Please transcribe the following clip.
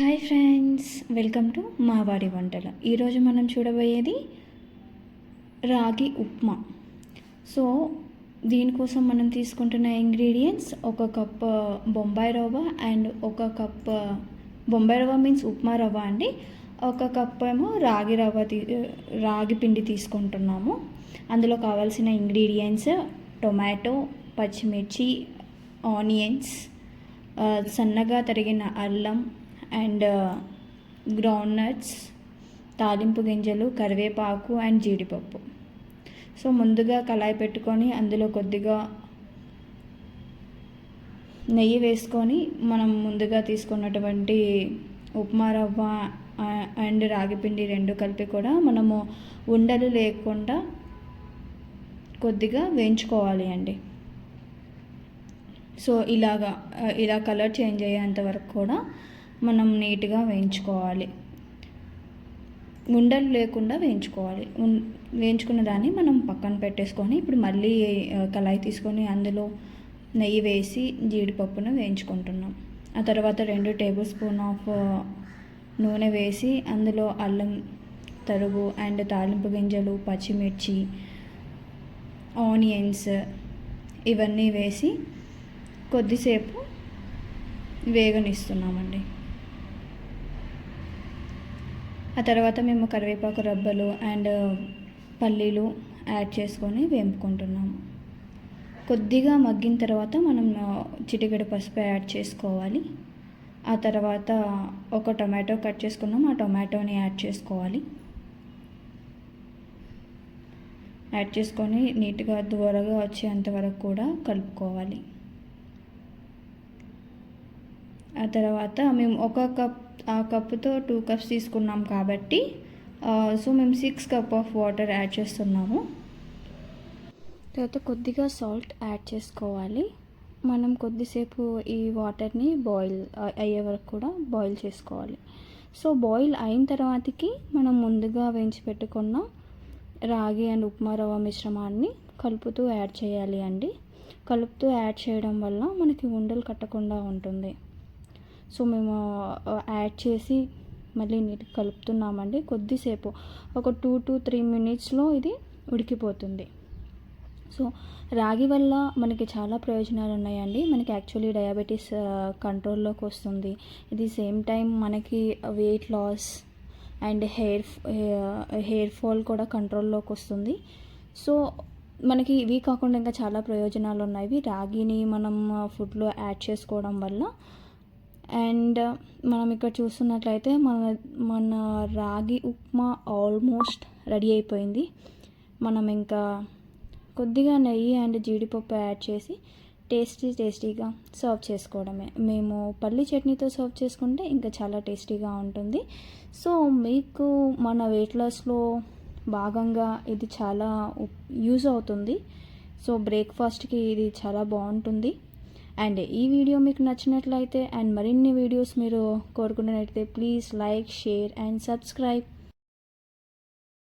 Hi friends, welcome to మా వారి వంటలు. ఈరోజు మనం చూడబోయేది రాగి ఉప్మా. సో దీనికోసం మనం తీసుకుంటున్న ఇంగ్రీడియంట్స్ ఒక కప్ బొంబాయి రవ్వ అండ్ ఒక కప్ బొంబాయి రవ్వ మీన్స్ ఉప్మా రవ్వ అండి. ఒక కప్ ఏమో రాగి పిండి తీసుకుంటున్నాము. అందులో కావాల్సిన ఇంగ్రీడియంట్స్ టొమాటో, పచ్చిమిర్చి, ఆనియన్స్, సన్నగా తరిగిన అల్లం అండ్ గ్రౌండ్ నట్స్, తాలింపు గింజలు, కరివేపాకు అండ్ జీడిపప్పు. సో ముందుగా కళాయి పెట్టుకొని అందులో కొద్దిగా నెయ్యి వేసుకొని మనం ముందుగా తీసుకున్నటువంటి ఉప్మా రవ్వ అండ్ రాగిపిండి రెండు కలిపి కూడా మనము ఉండలు లేకుండా కొద్దిగా వేయించుకోవాలి అండి. సో ఇలా కలర్ చేంజ్ అయ్యేంత వరకు కూడా మనం నీట్గా వేయించుకోవాలి. ఉండలు లేకుండా వేయించుకోవాలి. వేయించుకున్న దాన్ని మనం పక్కన పెట్టేసుకొని ఇప్పుడు మళ్ళీ కళాయి తీసుకొని అందులో నెయ్యి వేసి జీడిపప్పును వేయించుకుంటున్నాం. ఆ తర్వాత 2 టేబుల్ స్పూన్ ఆఫ్ నూనె వేసి అందులో అల్లం తరుగు అండ్ తాలింపు గింజలు, పచ్చిమిర్చి, ఆనియన్స్ ఇవన్నీ వేసి కొద్దిసేపు వేగనిస్తున్నామండి. ఆ తర్వాత మేము కరివేపాకు రబ్బలు అండ్ పల్లీలు యాడ్ చేసుకొని వేపుకుంటున్నాము. కొద్దిగా మగ్గిన తర్వాత మనం చిటికెడు పసుపు యాడ్ చేసుకోవాలి. ఆ తర్వాత ఒక టొమాటో కట్ చేసుకున్నాం, ఆ టొమాటోని యాడ్ చేసుకోవాలి. యాడ్ చేసుకొని నీట్గా దూరగా వచ్చేంత వరకు కూడా కలుపుకోవాలి. ఆ తర్వాత మేము ఆ కప్పుతో 2 కప్స్ తీసుకున్నాం కాబట్టి సో మేము 6 కప్ ఆఫ్ వాటర్ యాడ్ చేస్తున్నాము. తర్వాత కొద్దిగా సాల్ట్ యాడ్ చేసుకోవాలి. మనం కొద్దిసేపు ఈ వాటర్ని బాయిల్ అయ్యే వరకు కూడా బాయిల్ చేసుకోవాలి. సో బాయిల్ అయిన తర్వాతకి మనం ముందుగా వేయించి పెట్టుకున్న రాగి అండ్ ఉప్మా రవ్వ మిశ్రమాన్ని కలుపుతూ యాడ్ చేయాలి అండి. కలుపుతూ యాడ్ చేయడం వల్ల మనకి ఉండలు కట్టకుండా ఉంటుంది. సో మేము యాడ్ చేసి మళ్ళీ నీట్గా కలుపుతున్నామండి. కొద్దిసేపు ఒక 2 to 3 మినిట్స్లో ఇది ఉడికిపోతుంది. సో రాగి వల్ల మనకి చాలా ప్రయోజనాలు ఉన్నాయండి. మనకి యాక్చువల్లీ డయాబెటీస్ కంట్రోల్లోకి వస్తుంది. ఇది సేమ్ టైం మనకి weight loss and hair fall కూడా కంట్రోల్లోకి వస్తుంది. సో మనకి ఇవి కాకుండా ఇంకా చాలా ప్రయోజనాలు ఉన్నాయి రాగిని మనం ఫుడ్లో యాడ్ చేసుకోవడం వల్ల. అండ్ మనం ఇక్కడ చూస్తున్నట్లయితే మన రాగి ఉప్మా ఆల్మోస్ట్ రెడీ అయిపోయింది. మనం ఇంకా కొద్దిగా నెయ్యి అండ్ జీడిపప్పు యాడ్ చేసి టేస్టీగా సర్వ్ చేసుకోవడమే. మేము పల్లి చట్నీతో సర్వ్ చేసుకుంటే ఇంకా చాలా టేస్టీగా ఉంటుంది. సో మీకు మన వెయిట్ లాస్లో భాగంగా ఇది చాలా యూజ్ అవుతుంది. సో బ్రేక్ఫాస్ట్కి ఇది చాలా బాగుంటుంది. అండ్ ఈ వీడియో మీకు నచ్చినట్లయితే అండ్ మరిన్ని వీడియోస్ మీరు కోరుకున్నట్లయితే please like, share and subscribe.